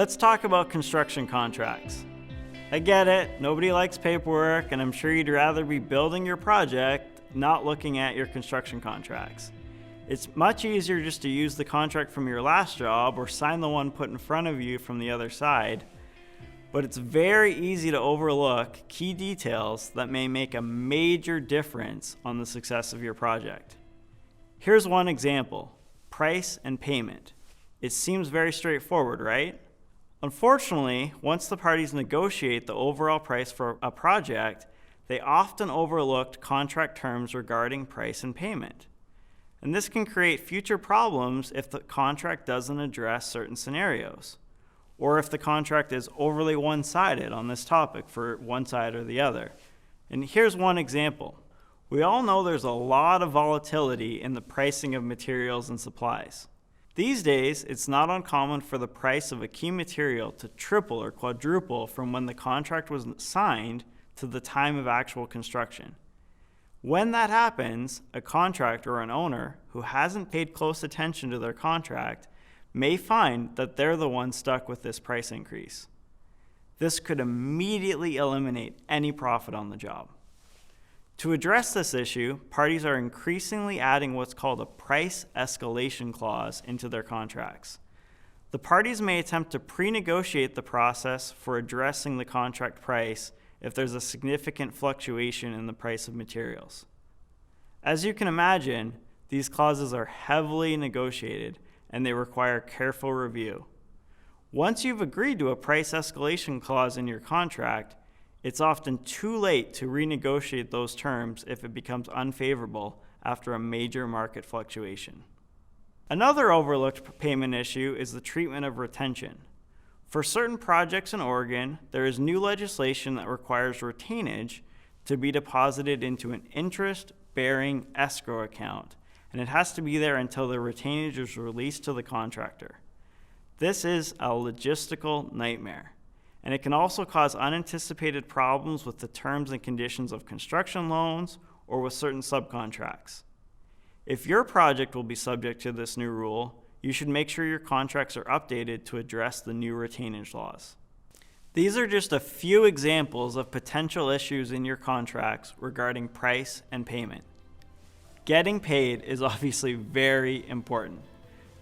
Let's talk about construction contracts. I get it, nobody likes paperwork, and I'm sure you'd rather be building your project, not looking at your construction contracts. It's much easier just to use the contract from your last job or sign the one put in front of you from the other side, but it's very easy to overlook key details that may make a major difference on the success of your project. Here's one example: price and payment. It seems very straightforward, right? Unfortunately, once the parties negotiate the overall price for a project, they often overlooked contract terms regarding price and payment. And this can create future problems if the contract doesn't address certain scenarios, or if the contract is overly one-sided on this topic for one side or the other. And here's one example. We all know there's a lot of volatility in the pricing of materials and supplies. These days, it's not uncommon for the price of a key material to triple or quadruple from when the contract was signed to the time of actual construction. When that happens, a contractor or an owner who hasn't paid close attention to their contract may find that they're the one stuck with this price increase. This could immediately eliminate any profit on the job. To address this issue, parties are increasingly adding what's called a price escalation clause into their contracts. The parties may attempt to pre-negotiate the process for addressing the contract price if there's a significant fluctuation in the price of materials. As you can imagine, these clauses are heavily negotiated and they require careful review. Once you've agreed to a price escalation clause in your contract, it's often too late to renegotiate those terms if it becomes unfavorable after a major market fluctuation. Another overlooked payment issue is the treatment of retention. For certain projects in Oregon, there is new legislation that requires retainage to be deposited into an interest-bearing escrow account, and it has to be there until the retainage is released to the contractor. This is a logistical nightmare, and it can also cause unanticipated problems with the terms and conditions of construction loans or with certain subcontracts. If your project will be subject to this new rule, you should make sure your contracts are updated to address the new retainage laws. These are just a few examples of potential issues in your contracts regarding price and payment. Getting paid is obviously very important.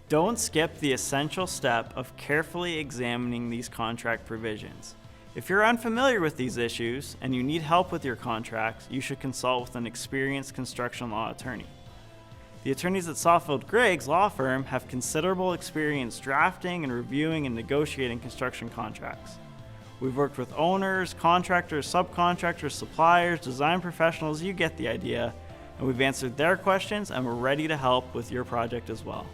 Don't skip the essential step of carefully examining these contract provisions. If you're unfamiliar with these issues and you need help with your contracts, you should consult with an experienced construction law attorney. The attorneys at Saalfeld Griggs law firm have considerable experience drafting and reviewing and negotiating construction contracts. We've worked with owners, contractors, subcontractors, suppliers, design professionals, you get the idea, and we've answered their questions and we're ready to help with your project as well.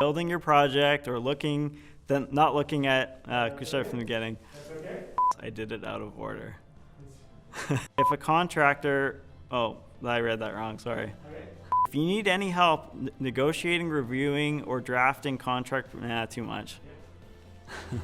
Building your project or not looking at, we start from the beginning. That's okay. I did it out of order. If a contractor, I read that wrong, sorry. Okay. If you need any help negotiating, reviewing, or drafting contract, too much. Yeah.